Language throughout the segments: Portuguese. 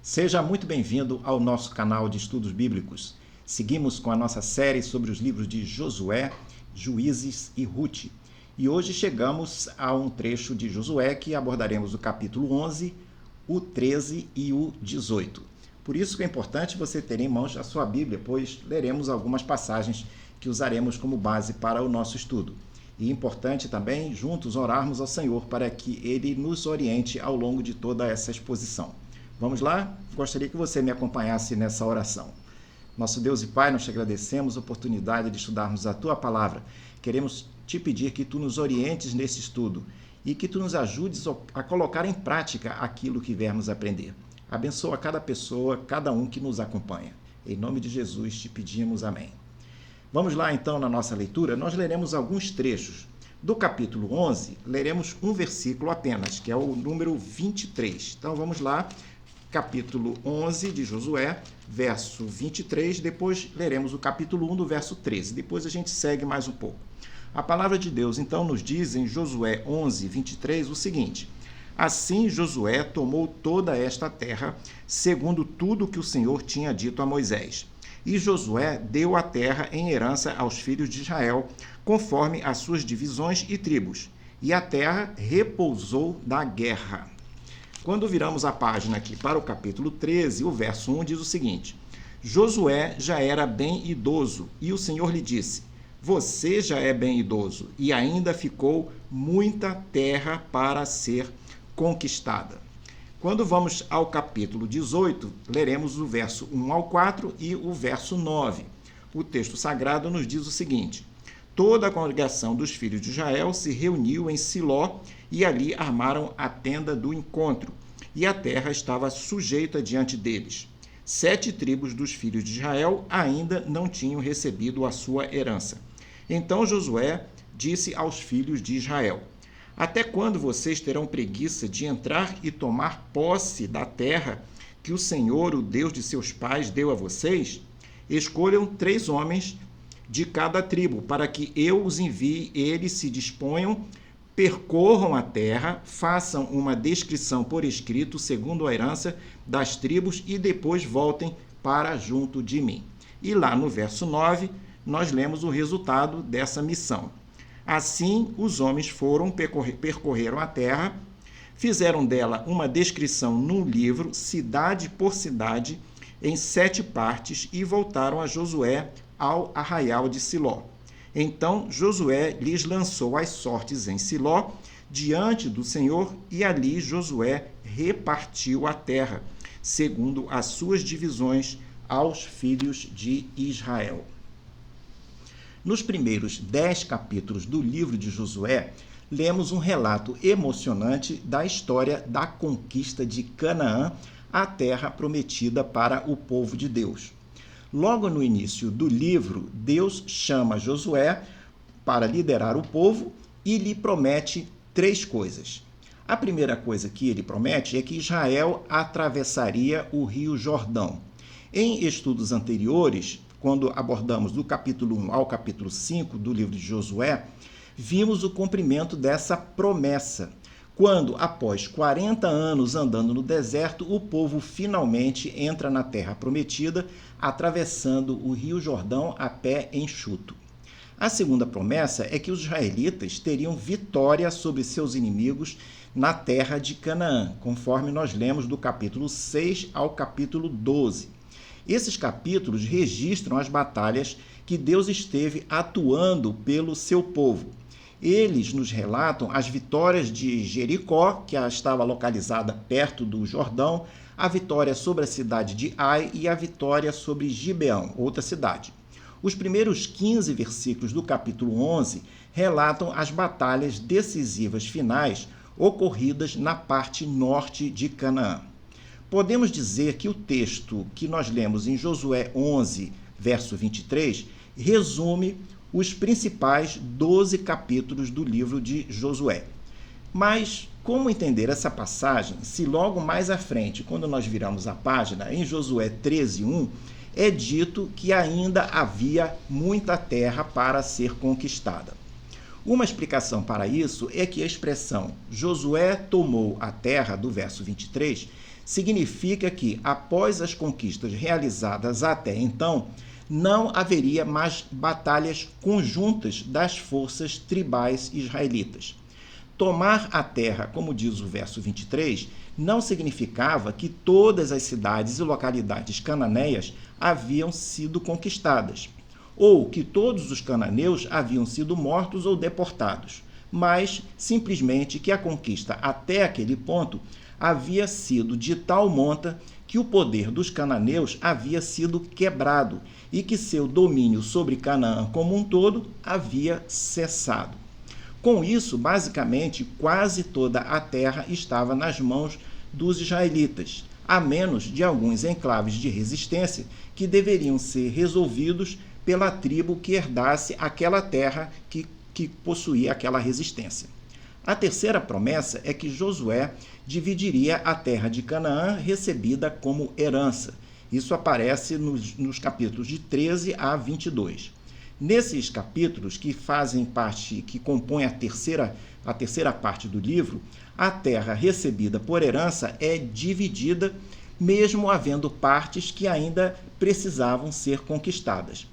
Seja muito bem-vindo ao nosso canal de estudos bíblicos. Seguimos com a nossa série sobre os livros de Josué, Juízes e Rute. E hoje chegamos a um trecho de Josué que abordaremos o capítulo 11, o 13 e o 18. Por isso que é importante você ter em mãos a sua Bíblia, pois leremos algumas passagens que usaremos como base para o nosso estudo. E é importante também juntos orarmos ao Senhor para que Ele nos oriente ao longo de toda essa exposição. Vamos lá? Gostaria que você me acompanhasse nessa oração. Nosso Deus e Pai, nós te agradecemos a oportunidade de estudarmos a Tua Palavra. Queremos te pedir que Tu nos orientes nesse estudo e que Tu nos ajudes a colocar em prática aquilo que viermos aprender. Abençoa cada pessoa, cada um que nos acompanha. Em nome de Jesus te pedimos amém. Vamos lá então na nossa leitura, nós leremos alguns trechos. Do capítulo 11, leremos um versículo apenas, que é o número 23. Então vamos lá, capítulo 11 de Josué, verso 23, depois leremos o capítulo 1 do verso 13. Depois a gente segue mais um pouco. A palavra de Deus então nos diz em Josué 11, 23 o seguinte: Assim Josué tomou toda esta terra, segundo tudo que o Senhor tinha dito a Moisés. E Josué deu a terra em herança aos filhos de Israel, conforme as suas divisões e tribos. E a terra repousou da guerra. Quando viramos a página aqui para o capítulo 13, o verso 1 diz o seguinte: Josué já era bem idoso, e o Senhor lhe disse: Você já é bem idoso, e ainda ficou muita terra para ser conquistada. Quando vamos ao capítulo 18, leremos o verso 1 ao 4 e o verso 9. O texto sagrado nos diz o seguinte: Toda a congregação dos filhos de Israel se reuniu em Siló e ali armaram a tenda do encontro, e a terra estava sujeita diante deles. 7 tribos dos filhos de Israel ainda não tinham recebido a sua herança. Então Josué disse aos filhos de Israel: Até quando vocês terão preguiça de entrar e tomar posse da terra que o Senhor, o Deus de seus pais, deu a vocês? Escolham 3 homens de cada tribo, para que eu os envie, eles se disponham, percorram a terra, façam uma descrição por escrito, segundo a herança das tribos, e depois voltem para junto de mim. E lá no verso 9, nós lemos o resultado dessa missão. Assim, os homens foram, percorreram a terra, fizeram dela uma descrição num livro, cidade por cidade, em 7 partes, e voltaram a Josué ao arraial de Siló. Então Josué lhes lançou as sortes em Siló, diante do Senhor, e ali Josué repartiu a terra, segundo as suas divisões, aos filhos de Israel. Nos primeiros 10 capítulos do livro de Josué, lemos um relato emocionante da história da conquista de Canaã, a terra prometida para o povo de Deus. Logo no início do livro, Deus chama Josué para liderar o povo e lhe promete 3 coisas. A primeira coisa que ele promete é que Israel atravessaria o rio Jordão. Em estudos anteriores, quando abordamos do capítulo 1 ao capítulo 5 do livro de Josué, vimos o cumprimento dessa promessa, quando, após 40 anos andando no deserto, o povo finalmente entra na terra prometida, atravessando o rio Jordão a pé enxuto. A segunda promessa é que os israelitas teriam vitória sobre seus inimigos na terra de Canaã, conforme nós lemos do capítulo 6 ao capítulo 12. Esses capítulos registram as batalhas que Deus esteve atuando pelo seu povo. Eles nos relatam as vitórias de Jericó, que estava localizada perto do Jordão, a vitória sobre a cidade de Ai e a vitória sobre Gibeão, outra cidade. Os primeiros 15 versículos do capítulo 11 relatam as batalhas decisivas finais ocorridas na parte norte de Canaã. Podemos dizer que o texto que nós lemos em Josué 11, verso 23, resume os principais 12 capítulos do livro de Josué. Mas como entender essa passagem se logo mais à frente, quando nós viramos a página, em Josué 13:1, é dito que ainda havia muita terra para ser conquistada? Uma explicação para isso é que a expressão Josué tomou a terra, do verso 23, significa que, após as conquistas realizadas até então, não haveria mais batalhas conjuntas das forças tribais israelitas. Tomar a terra, como diz o verso 23, não significava que todas as cidades e localidades cananeias haviam sido conquistadas, ou que todos os cananeus haviam sido mortos ou deportados, mas simplesmente que a conquista até aquele ponto havia sido de tal monta que o poder dos cananeus havia sido quebrado e que seu domínio sobre Canaã como um todo havia cessado. Com isso, basicamente, quase toda a terra estava nas mãos dos israelitas, a menos de alguns enclaves de resistência que deveriam ser resolvidos pela tribo que herdasse aquela terra que possuía aquela resistência. A terceira promessa é que Josué dividiria a terra de Canaã recebida como herança. Isso aparece nos capítulos de 13 a 22. Nesses capítulos, que fazem parte, que compõem a terceira parte do livro, a terra recebida por herança é dividida, mesmo havendo partes que ainda precisavam ser conquistadas.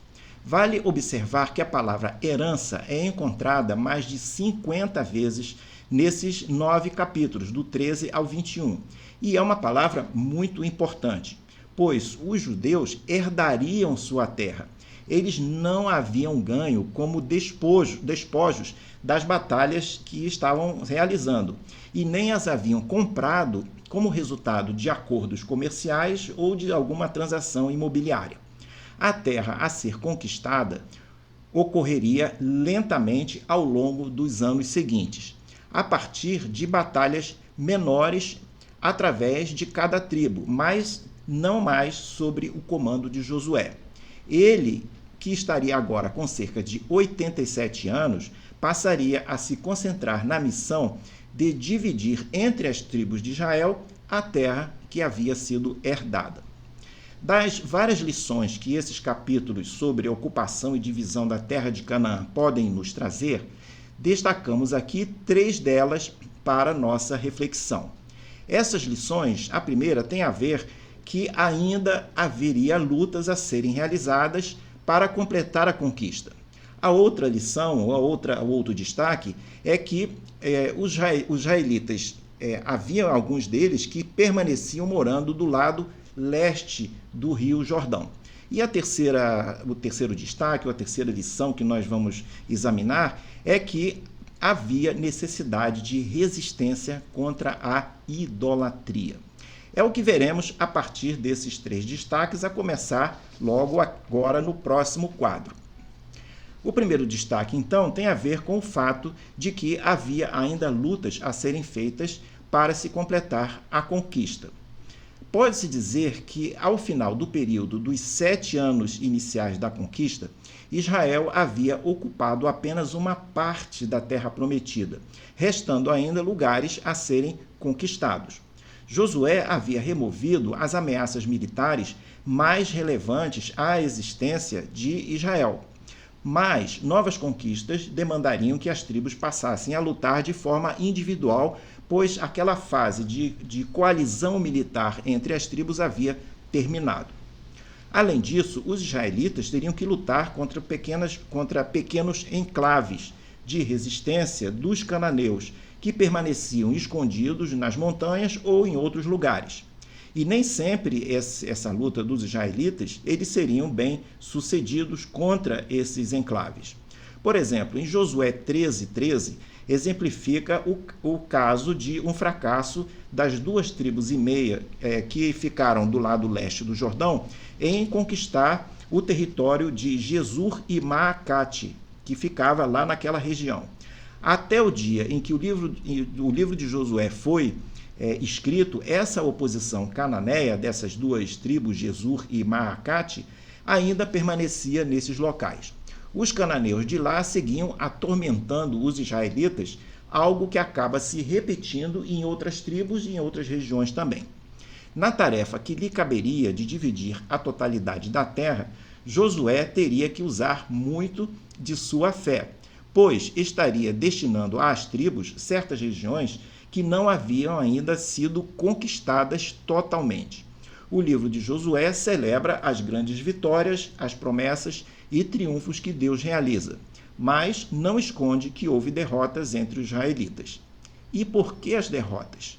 Vale observar que a palavra herança é encontrada mais de 50 vezes nesses 9 capítulos, do 13 ao 21, e é uma palavra muito importante, pois os judeus herdariam sua terra. Eles não haviam ganho como despojos das batalhas que estavam realizando, e nem as haviam comprado como resultado de acordos comerciais ou de alguma transação imobiliária. A terra a ser conquistada ocorreria lentamente ao longo dos anos seguintes, a partir de batalhas menores através de cada tribo, mas não mais sobre o comando de Josué. Ele, que estaria agora com cerca de 87 anos, passaria a se concentrar na missão de dividir entre as tribos de Israel a terra que havia sido herdada. Das várias lições que esses capítulos sobre ocupação e divisão da terra de Canaã podem nos trazer, destacamos aqui 3 delas para nossa reflexão. Essas lições, a primeira tem a ver que ainda haveria lutas a serem realizadas para completar a conquista. A outra lição, o outro destaque, é que os israelitas, havia alguns deles que permaneciam morando do lado leste do Rio Jordão. E o terceiro destaque, ou a terceira lição que nós vamos examinar, é que havia necessidade de resistência contra a idolatria. É o que veremos a partir desses 3 destaques, a começar logo agora no próximo quadro. O primeiro destaque, então, tem a ver com o fato de que havia ainda lutas a serem feitas para se completar a conquista. Pode-se dizer que, ao final do período dos 7 anos iniciais da conquista, Israel havia ocupado apenas uma parte da terra prometida, restando ainda lugares a serem conquistados. Josué havia removido as ameaças militares mais relevantes à existência de Israel, mas novas conquistas demandariam que as tribos passassem a lutar de forma individual, pois aquela fase de coalizão militar entre as tribos havia terminado. Além disso, os israelitas teriam que lutar contra pequenos enclaves de resistência dos cananeus, que permaneciam escondidos nas montanhas ou em outros lugares. E nem sempre essa luta dos israelitas, eles seriam bem sucedidos contra esses enclaves. Por exemplo, em Josué 13:13, exemplifica o caso de um fracasso das 2 tribos e meia que ficaram do lado leste do Jordão em conquistar o território de Jesur e Maacate, que ficava lá naquela região. Até o dia em que o livro de Josué foi escrito, essa oposição cananeia dessas 2 tribos, Jesur e Maacate, ainda permanecia nesses locais. Os cananeus de lá seguiam atormentando os israelitas, algo que acaba se repetindo em outras tribos e em outras regiões também. Na tarefa que lhe caberia de dividir a totalidade da terra, Josué teria que usar muito de sua fé, pois estaria destinando às tribos certas regiões que não haviam ainda sido conquistadas totalmente. O livro de Josué celebra as grandes vitórias, as promessas e triunfos que Deus realiza, mas não esconde que houve derrotas entre os israelitas. E por que as derrotas?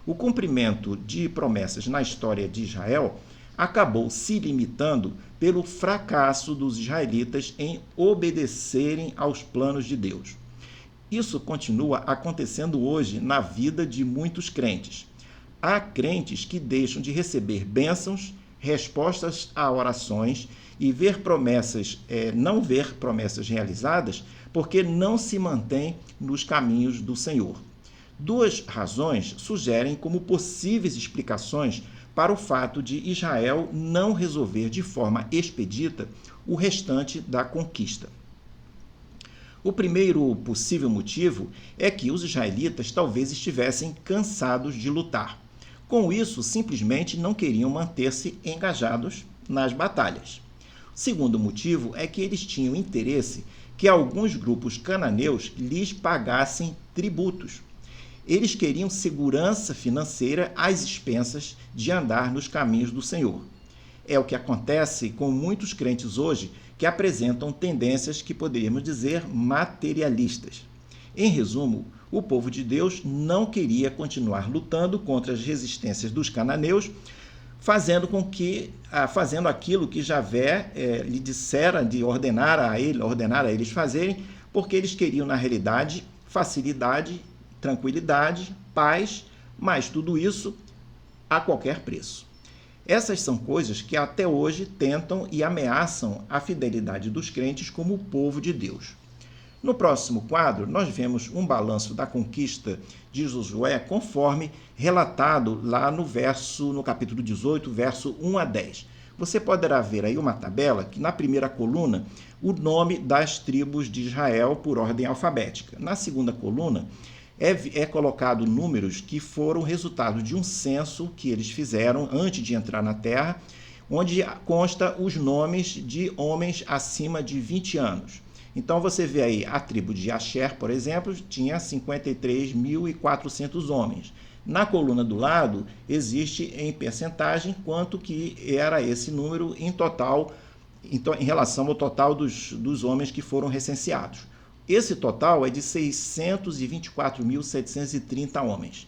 O cumprimento de promessas na história de Israel acabou se limitando pelo fracasso dos israelitas em obedecerem aos planos de Deus. Isso continua acontecendo hoje na vida de muitos crentes. Há crentes que deixam de receber bênçãos, respostas a orações e não ver promessas realizadas porque não se mantém nos caminhos do Senhor. Duas razões sugerem como possíveis explicações para o fato de Israel não resolver de forma expedita o restante da conquista. O primeiro possível motivo é que os israelitas talvez estivessem cansados de lutar. Com isso, simplesmente não queriam manter-se engajados nas batalhas. O segundo motivo é que eles tinham interesse que alguns grupos cananeus lhes pagassem tributos. Eles queriam segurança financeira às expensas de andar nos caminhos do Senhor. É o que acontece com muitos crentes hoje que apresentam tendências que poderíamos dizer materialistas. Em resumo, o povo de Deus não queria continuar lutando contra as resistências dos cananeus, fazendo aquilo que Javé lhe dissera de ordenar a eles fazerem, porque eles queriam, na realidade, facilidade, tranquilidade, paz, mas tudo isso a qualquer preço. Essas são coisas que até hoje tentam e ameaçam a fidelidade dos crentes como o povo de Deus. No próximo quadro, nós vemos um balanço da conquista de Josué conforme relatado lá no capítulo 18, verso 1 a 10. Você poderá ver aí uma tabela que na primeira coluna o nome das tribos de Israel por ordem alfabética. Na segunda coluna é colocado números que foram resultado de um censo que eles fizeram antes de entrar na terra, onde consta os nomes de homens acima de 20 anos. Então você vê aí a tribo de Asher, por exemplo, tinha 53.400 homens. Na coluna do lado existe em percentagem quanto que era esse número em total, em relação ao total dos homens que foram recenseados. Esse total é de 624.730 homens.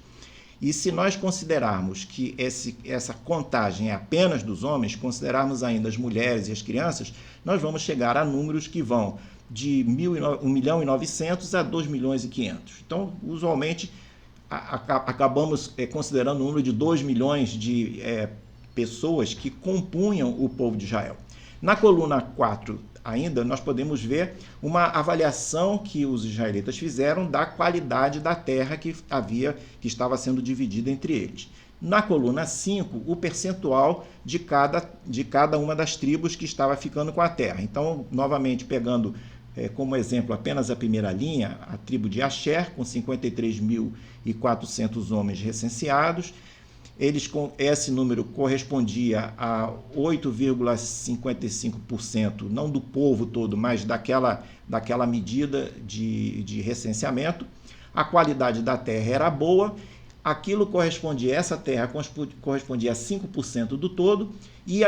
E se nós considerarmos que essa contagem é apenas dos homens, considerarmos ainda as mulheres e as crianças, nós vamos chegar a números que vão de 1.900.000 a 2.500.000. Então, usualmente, acabamos considerando o número de 2 milhões de pessoas que compunham o povo de Israel. Na coluna 4, ainda, nós podemos ver uma avaliação que os israelitas fizeram da qualidade da terra que estava sendo dividida entre eles. Na coluna 5, o percentual de cada uma das tribos que estava ficando com a terra. Então, novamente, pegando como exemplo apenas a primeira linha, a tribo de Asher, com 53.400 homens recenseados. Esse número correspondia a 8,55%, não do povo todo, mas daquela medida de recenseamento. A qualidade da terra era boa, essa terra correspondia a 5% do todo, e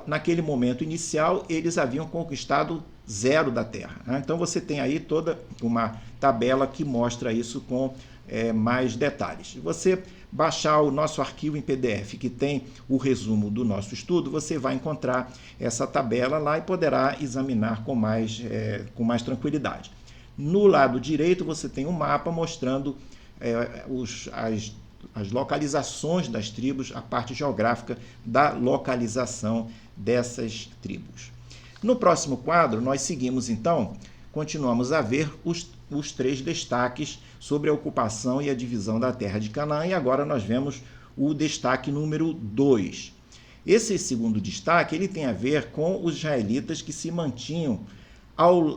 naquele momento inicial eles haviam conquistado 0 da terra. Então você tem aí toda uma tabela que mostra isso com mais detalhes. Se você baixar o nosso arquivo em PDF, que tem o resumo do nosso estudo, você vai encontrar essa tabela lá e poderá examinar com mais tranquilidade. No lado direito, você tem um mapa mostrando as localizações das tribos, a parte geográfica da localização dessas tribos. No próximo quadro, nós seguimos então, continuamos a ver os 3 destaques sobre a ocupação e a divisão da terra de Canaã, e agora nós vemos o destaque número 2. Esse segundo destaque ele tem a ver com os israelitas que se mantinham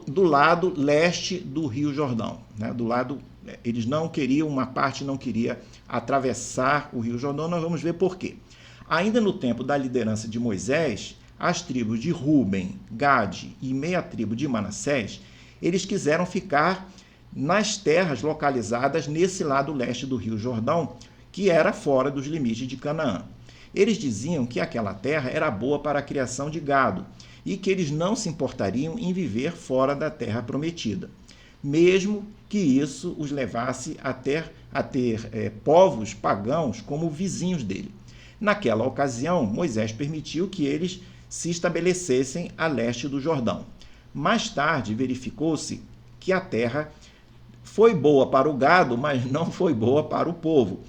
do lado leste do Rio Jordão. Eles não queriam, uma parte não queria atravessar o Rio Jordão, nós vamos ver por quê. Ainda no tempo da liderança de Moisés, as tribos de Ruben, Gade e meia tribo de Manassés, eles quiseram ficar nas terras localizadas nesse lado leste do Rio Jordão, que era fora dos limites de Canaã. Eles diziam que aquela terra era boa para a criação de gado e que eles não se importariam em viver fora da terra prometida, mesmo que isso os levasse a ter povos pagãos como vizinhos dele. Naquela ocasião, Moisés permitiu que eles se estabelecessem a leste do Jordão. Mais tarde, verificou-se que a terra foi boa para o gado, mas não foi boa para o povo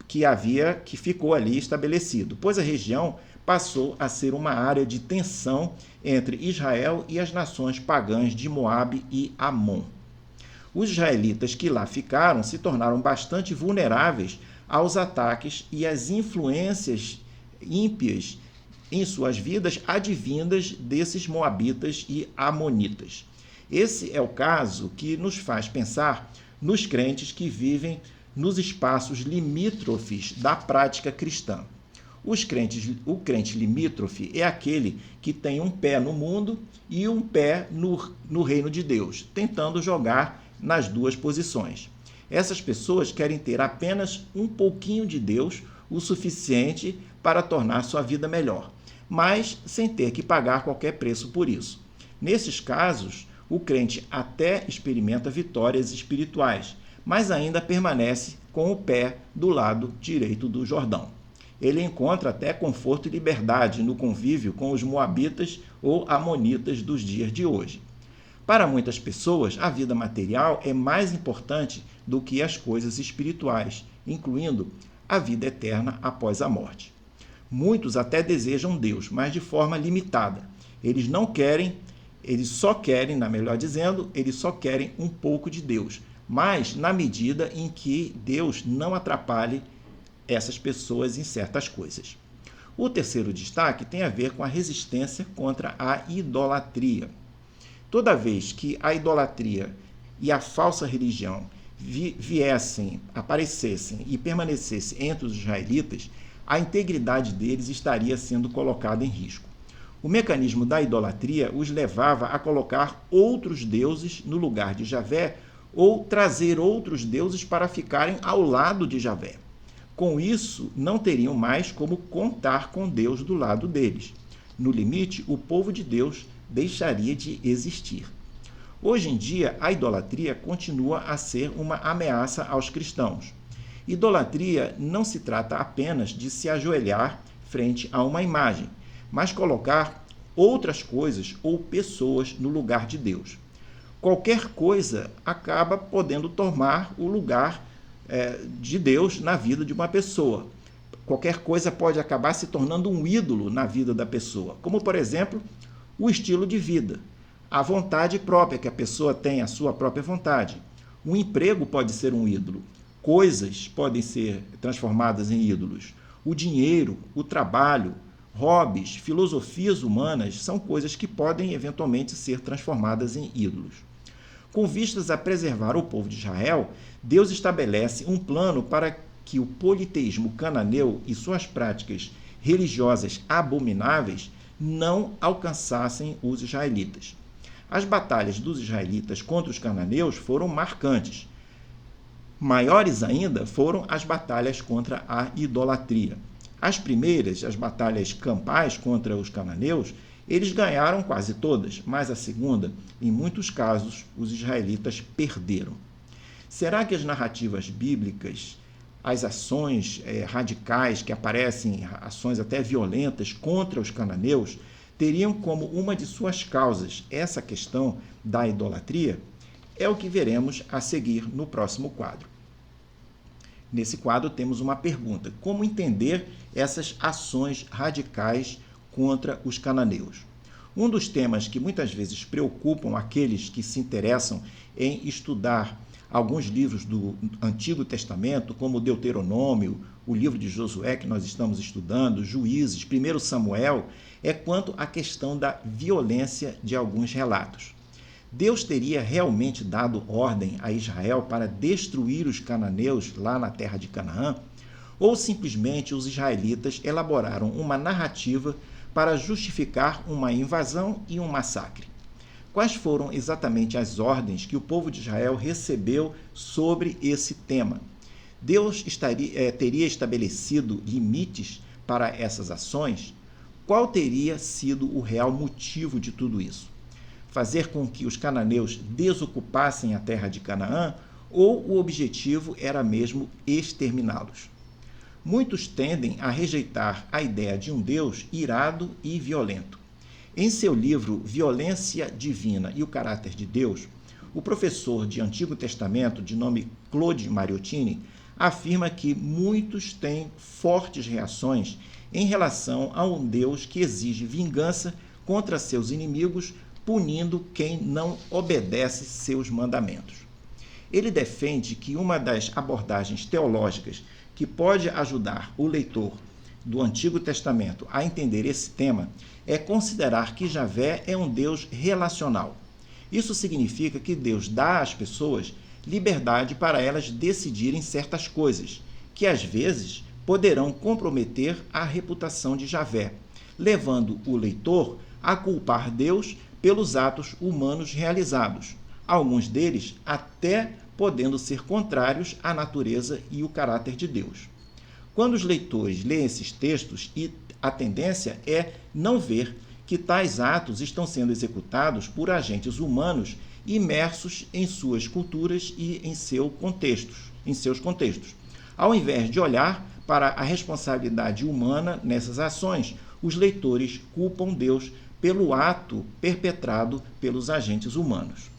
que ficou ali estabelecido, pois a região passou a ser uma área de tensão entre Israel e as nações pagãs de Moabe e Amon. Os israelitas que lá ficaram se tornaram bastante vulneráveis aos ataques e às influências ímpias em suas vidas advindas desses moabitas e amonitas. Esse é o caso que nos faz pensar nos crentes que vivem nos espaços limítrofes da prática cristã. O crente limítrofe é aquele que tem um pé no mundo e um pé no reino de Deus, tentando jogar nas duas posições. Essas pessoas querem ter apenas um pouquinho de Deus, o suficiente para tornar sua vida melhor, mas sem ter que pagar qualquer preço por isso. Nesses casos, o crente até experimenta vitórias espirituais, mas ainda permanece com o pé do lado direito do Jordão. Ele encontra até conforto e liberdade no convívio com os moabitas ou amonitas dos dias de hoje. Para muitas pessoas, a vida material é mais importante do que as coisas espirituais, incluindo a vida eterna após a morte. Muitos até desejam Deus, mas de forma limitada. Eles só querem um pouco de Deus, mas na medida em que Deus não atrapalhe essas pessoas em certas coisas. O terceiro destaque tem a ver com a resistência contra a idolatria. Toda vez que a idolatria e a falsa religião aparecessem e permanecessem entre os israelitas, a integridade deles estaria sendo colocada em risco. O mecanismo da idolatria os levava a colocar outros deuses no lugar de Javé ou trazer outros deuses para ficarem ao lado de Javé. Com isso, não teriam mais como contar com Deus do lado deles. No limite, o povo de Deus deixaria de existir. Hoje em dia, a idolatria continua a ser uma ameaça aos cristãos. Idolatria não se trata apenas de se ajoelhar frente a uma imagem, mas colocar outras coisas ou pessoas no lugar de Deus. Qualquer coisa acaba podendo tomar o lugar de Deus na vida de uma pessoa. Qualquer coisa pode acabar se tornando um ídolo na vida da pessoa, como, por exemplo, o estilo de vida, a vontade própria, que a pessoa tem, a sua própria vontade. Um emprego pode ser um ídolo, coisas podem ser transformadas em ídolos. O dinheiro, o trabalho, hobbies, filosofias humanas são coisas que podem eventualmente ser transformadas em ídolos. Com vistas a preservar o povo de Israel, Deus estabelece um plano para que o politeísmo cananeu e suas práticas religiosas abomináveis não alcançassem os israelitas. As batalhas dos israelitas contra os cananeus foram marcantes. Maiores ainda foram as batalhas contra a idolatria. As primeiras, as batalhas campais contra os cananeus, eles ganharam quase todas, mas a segunda, em muitos casos, os israelitas perderam. Será que as narrativas bíblicas, as ações radicais que aparecem, ações até violentas contra os cananeus, teriam como uma de suas causas essa questão da idolatria? É o que veremos a seguir no próximo quadro. Nesse quadro temos uma pergunta: como entender essas ações radicais contra os cananeus? Um dos temas que muitas vezes preocupam aqueles que se interessam em estudar alguns livros do Antigo Testamento, como Deuteronômio, o livro de Josué que nós estamos estudando, Juízes, 1 Samuel, é quanto à questão da violência de alguns relatos. Deus teria realmente dado ordem a Israel para destruir os cananeus lá na terra de Canaã? Ou simplesmente os israelitas elaboraram uma narrativa para justificar uma invasão e um massacre? Quais foram exatamente as ordens que o povo de Israel recebeu sobre esse tema? Deus teria estabelecido limites para essas ações? Qual teria sido o real motivo de tudo isso? Fazer com que os cananeus desocupassem a terra de Canaã, ou o objetivo era mesmo exterminá-los? Muitos tendem a rejeitar a ideia de um Deus irado e violento. Em seu livro Violência Divina e o Caráter de Deus, o professor de Antigo Testamento, de nome Claude Mariottini, afirma que muitos têm fortes reações em relação a um Deus que exige vingança contra seus inimigos, punindo quem não obedece seus mandamentos. Ele defende que uma das abordagens teológicas que pode ajudar o leitor do Antigo Testamento a entender esse tema é considerar que Javé é um Deus relacional. Isso significa que Deus dá às pessoas liberdade para elas decidirem certas coisas, que às vezes poderão comprometer a reputação de Javé, levando o leitor a culpar Deus pelos atos humanos realizados, alguns deles até podendo ser contrários à natureza e o caráter de Deus. Quando os leitores leem esses textos, a tendência é não ver que tais atos estão sendo executados por agentes humanos imersos em suas culturas e em seus contextos. Ao invés de olhar para a responsabilidade humana nessas ações, os leitores culpam Deus pelo ato perpetrado pelos agentes humanos.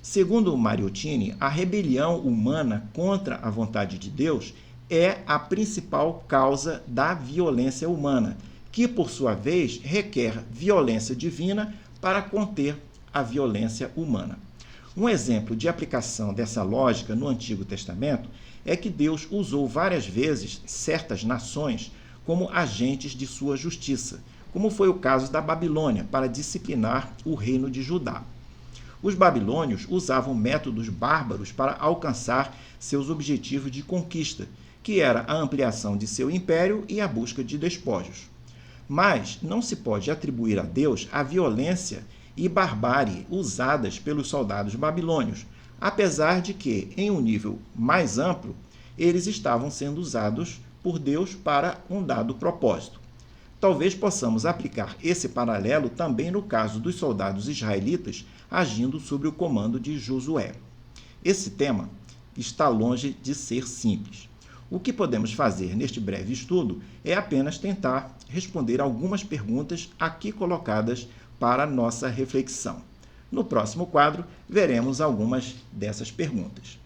Segundo Mariottini, a rebelião humana contra a vontade de Deus é a principal causa da violência humana, que, por sua vez, requer violência divina para conter a violência humana. Um exemplo de aplicação dessa lógica no Antigo Testamento é que Deus usou várias vezes certas nações como agentes de sua justiça, como foi o caso da Babilônia, para disciplinar o reino de Judá. Os babilônios usavam métodos bárbaros para alcançar seus objetivos de conquista, que era a ampliação de seu império e a busca de despojos. Mas não se pode atribuir a Deus a violência e barbárie usadas pelos soldados babilônios, apesar de que, em um nível mais amplo, eles estavam sendo usados por Deus para um dado propósito. Talvez possamos aplicar esse paralelo também no caso dos soldados israelitas agindo sob o comando de Josué. Esse tema está longe de ser simples. O que podemos fazer neste breve estudo é apenas tentar responder algumas perguntas aqui colocadas para nossa reflexão. No próximo quadro, veremos algumas dessas perguntas.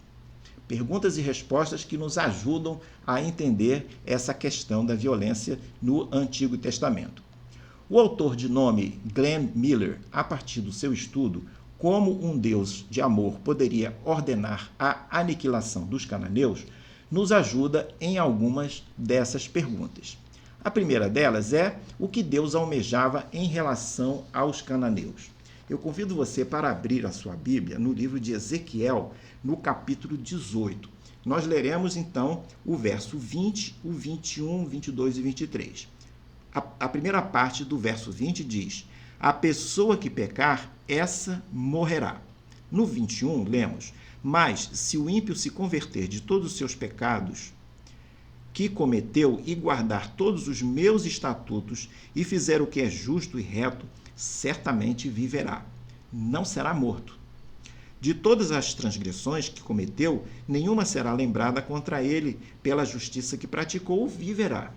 Perguntas e respostas que nos ajudam a entender essa questão da violência no Antigo Testamento. O autor de nome Glenn Miller, a partir do seu estudo Como um Deus de Amor Poderia Ordenar a Aniquilação dos Cananeus, nos ajuda em algumas dessas perguntas. A primeira delas é o que Deus almejava em relação aos cananeus. Eu convido você para abrir a sua Bíblia no livro de Ezequiel, no capítulo 18. Nós leremos, então, o verso 20, o 21, 22 e 23. A primeira parte do verso 20 diz: a pessoa que pecar, essa morrerá. No 21, lemos: mas se o ímpio se converter de todos os seus pecados que cometeu e guardar todos os meus estatutos e fizer o que é justo e reto, certamente viverá, não será morto. De todas as transgressões que cometeu, nenhuma será lembrada contra ele, pela justiça que praticou, viverá.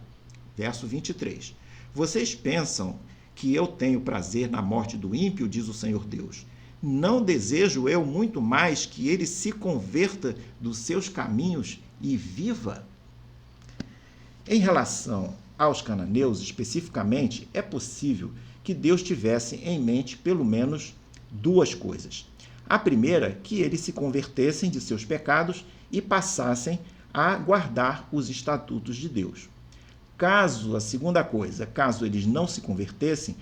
Verso 23. Vocês pensam que eu tenho prazer na morte do ímpio, diz o Senhor Deus. Não desejo eu muito mais que ele se converta dos seus caminhos e viva? Em relação aos cananeus, especificamente, é possível que Deus tivesse em mente pelo menos duas coisas. A primeira, que eles se convertessem de seus pecados e passassem a guardar os estatutos de Deus. A segunda coisa, caso eles não se convertessem,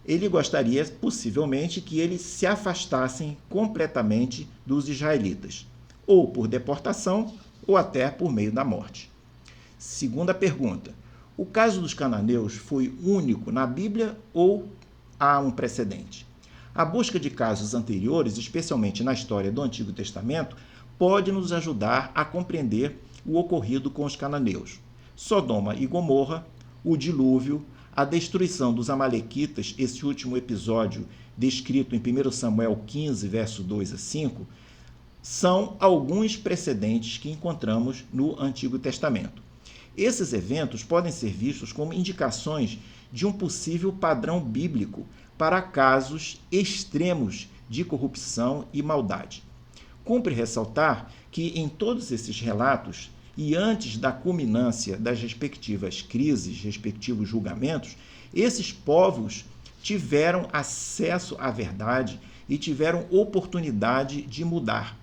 ele gostaria, possivelmente, que eles se afastassem completamente dos israelitas, ou por deportação, ou até por meio da morte. Segunda pergunta, o caso dos cananeus foi único na Bíblia ou há um precedente? A busca de casos anteriores, especialmente na história do Antigo Testamento, pode nos ajudar a compreender o ocorrido com os cananeus. Sodoma e Gomorra, o dilúvio, a destruição dos amalequitas, esse último episódio descrito em 1 Samuel 15, verso 2 a 5, são alguns precedentes que encontramos no Antigo Testamento. Esses eventos podem ser vistos como indicações de um possível padrão bíblico para casos extremos de corrupção e maldade. Cumpre ressaltar que em todos esses relatos, e antes da culminância das respectivas crises, respectivos julgamentos, esses povos tiveram acesso à verdade e tiveram oportunidade de mudar.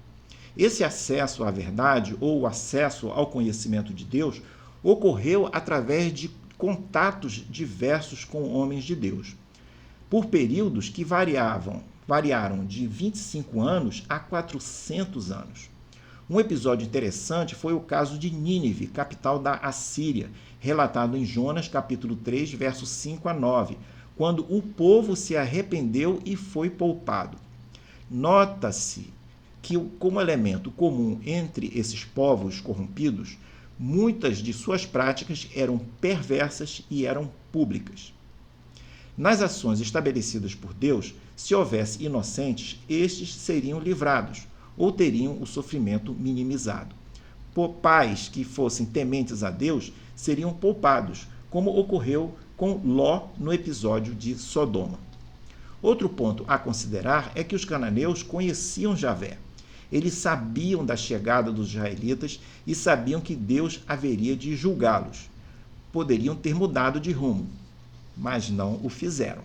Esse acesso à verdade ou o acesso ao conhecimento de Deus ocorreu através de contatos diversos com homens de Deus, por períodos que variaram de 25 anos a 400 anos. Um episódio interessante foi o caso de Nínive, capital da Assíria, relatado em Jonas capítulo 3, versos 5 a 9, quando o povo se arrependeu e foi poupado. Nota-se que, como elemento comum entre esses povos corrompidos, muitas de suas práticas eram perversas e eram públicas. Nas ações estabelecidas por Deus, se houvesse inocentes, estes seriam livrados ou teriam o sofrimento minimizado. Pais que fossem tementes a Deus seriam poupados, como ocorreu com Ló no episódio de Sodoma. Outro ponto a considerar é que os cananeus conheciam Javé. Eles sabiam da chegada dos israelitas e sabiam que Deus haveria de julgá-los. Poderiam ter mudado de rumo, mas não o fizeram.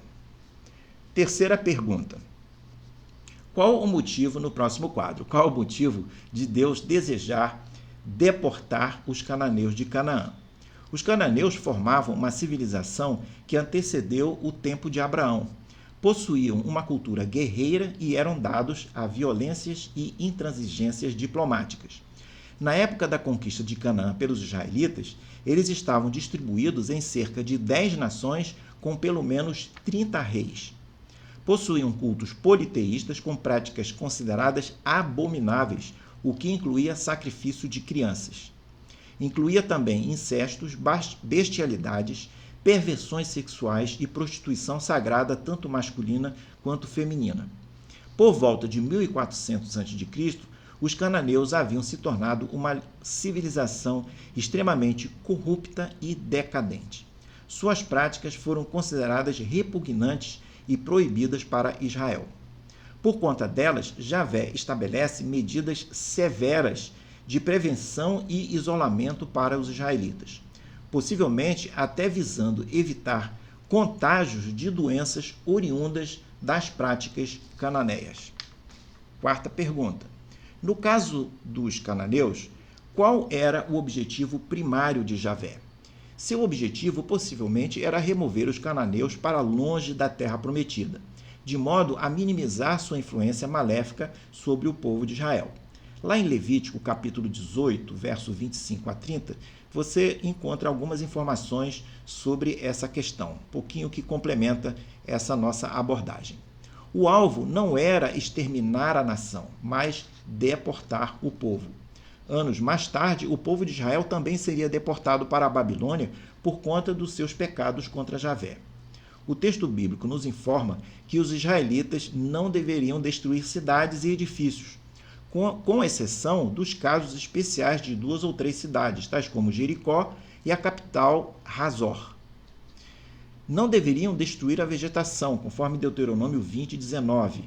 Terceira pergunta. Qual o motivo, no próximo quadro, qual o motivo de Deus desejar deportar os cananeus de Canaã? Os cananeus formavam uma civilização que antecedeu o tempo de Abraão. Possuíam uma cultura guerreira e eram dados a violências e intransigências diplomáticas. Na época da conquista de Canaã pelos israelitas, eles estavam distribuídos em cerca de 10 nações com pelo menos 30 reis. Possuíam cultos politeístas com práticas consideradas abomináveis, o que incluía sacrifício de crianças. Incluía também incestos, bestialidades, perversões sexuais e prostituição sagrada, tanto masculina quanto feminina. Por volta de 1400 a.C., os cananeus haviam se tornado uma civilização extremamente corrupta e decadente. Suas práticas foram consideradas repugnantes e proibidas para Israel. Por conta delas, Javé estabelece medidas severas de prevenção e isolamento para os israelitas, possivelmente até visando evitar contágios de doenças oriundas das práticas cananeias. Quarta pergunta. No caso dos cananeus, qual era o objetivo primário de Javé? Seu objetivo possivelmente era remover os cananeus para longe da terra prometida, de modo a minimizar sua influência maléfica sobre o povo de Israel. Lá em Levítico, capítulo 18, verso 25 a 30, você encontra algumas informações sobre essa questão, um pouquinho que complementa essa nossa abordagem. O alvo não era exterminar a nação, mas deportar o povo. Anos mais tarde, o povo de Israel também seria deportado para a Babilônia por conta dos seus pecados contra Javé. O texto bíblico nos informa que os israelitas não deveriam destruir cidades e edifícios, com exceção dos casos especiais de 2 ou 3 cidades, tais como Jericó e a capital Hazor. Não deveriam destruir a vegetação, conforme Deuteronômio 20, 19.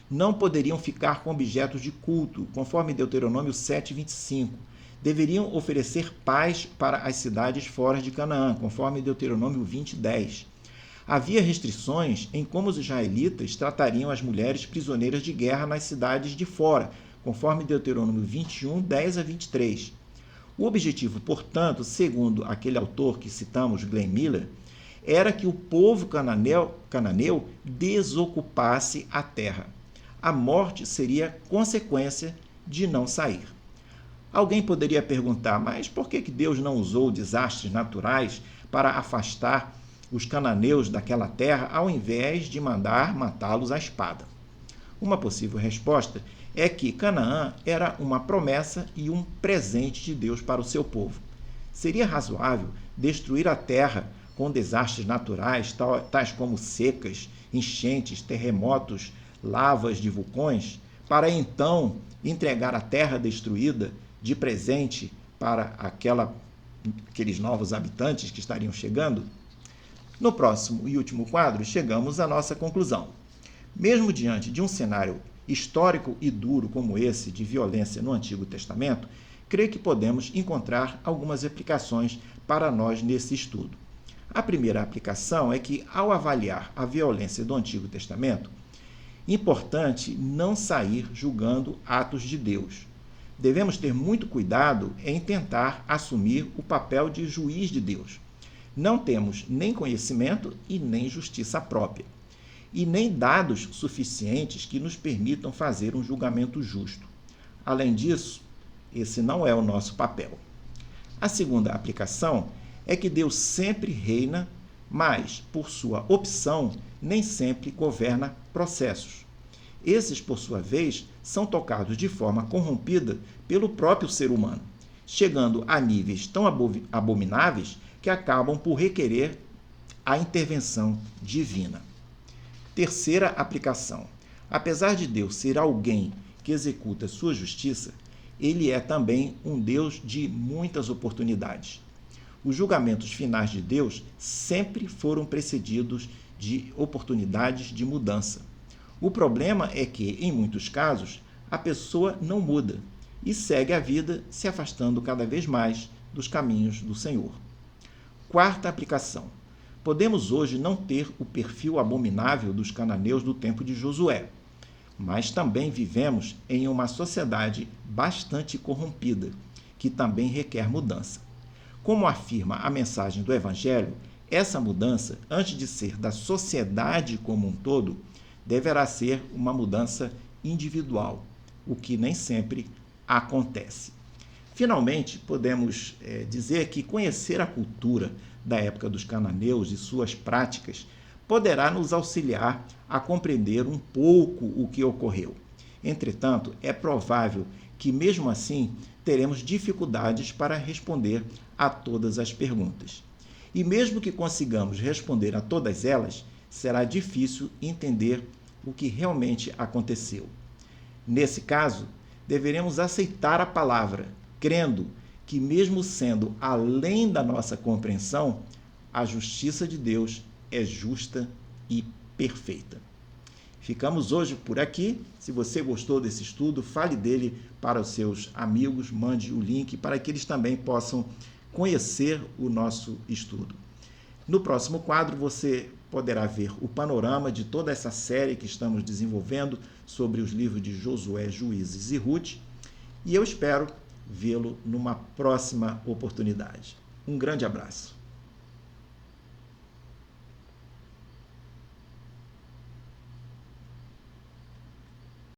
Não poderiam ficar com objetos de culto, conforme Deuteronômio 7, 25. Deveriam oferecer paz para as cidades fora de Canaã, conforme Deuteronômio 20, 10. Havia restrições em como os israelitas tratariam as mulheres prisioneiras de guerra nas cidades de fora, conforme Deuteronômio 21, 10 a 23. O objetivo, portanto, segundo aquele autor que citamos, Glenn Miller, era que o povo cananeu desocupasse a terra. A morte seria consequência de não sair. Alguém poderia perguntar, mas por que Deus não usou desastres naturais para afastar os cananeus daquela terra ao invés de mandar matá-los à espada? Uma possível resposta é que Canaã era uma promessa e um presente de Deus para o seu povo. Seria razoável destruir a terra com desastres naturais, tais como secas, enchentes, terremotos, lavas de vulcões, para então entregar a terra destruída de presente para aqueles novos habitantes que estariam chegando? No próximo e último quadro, chegamos à nossa conclusão. Mesmo diante de um cenário histórico e duro como esse de violência no Antigo Testamento, creio que podemos encontrar algumas aplicações para nós nesse estudo. A primeira aplicação é que, ao avaliar a violência do Antigo Testamento, importante não sair julgando atos de Deus. Devemos ter muito cuidado em tentar assumir o papel de juiz de Deus. Não temos nem conhecimento e nem justiça própria, e nem dados suficientes que nos permitam fazer um julgamento justo. Além disso, esse não é o nosso papel. A segunda aplicação é que Deus sempre reina, mas, por sua opção, nem sempre governa processos. Esses, por sua vez, são tocados de forma corrompida pelo próprio ser humano, chegando a níveis tão abomináveis que acabam por requerer a intervenção divina. Terceira aplicação. Apesar de Deus ser alguém que executa sua justiça, ele é também um Deus de muitas oportunidades. Os julgamentos finais de Deus sempre foram precedidos de oportunidades de mudança. O problema é que, em muitos casos, a pessoa não muda e segue a vida se afastando cada vez mais dos caminhos do Senhor. Quarta aplicação. Podemos hoje não ter o perfil abominável dos cananeus do tempo de Josué, mas também vivemos em uma sociedade bastante corrompida, que também requer mudança. Como afirma a mensagem do Evangelho, essa mudança, antes de ser da sociedade como um todo, deverá ser uma mudança individual, o que nem sempre acontece. Finalmente, podemos dizer que conhecer a cultura da época dos cananeus e suas práticas poderá nos auxiliar a compreender um pouco o que ocorreu. Entretanto, é provável que, mesmo assim, teremos dificuldades para responder a todas as perguntas. E mesmo que consigamos responder a todas elas, será difícil entender o que realmente aconteceu. Nesse caso, deveremos aceitar a palavra, crendo que, mesmo sendo além da nossa compreensão, a justiça de Deus é justa e perfeita. Ficamos hoje por aqui. Se você gostou desse estudo, fale dele para os seus amigos, mande o link para que eles também possam conhecer o nosso estudo. No próximo quadro, você poderá ver o panorama de toda essa série que estamos desenvolvendo sobre os livros de Josué, Juízes e Ruth, e eu espero vê-lo numa próxima oportunidade. Um grande abraço.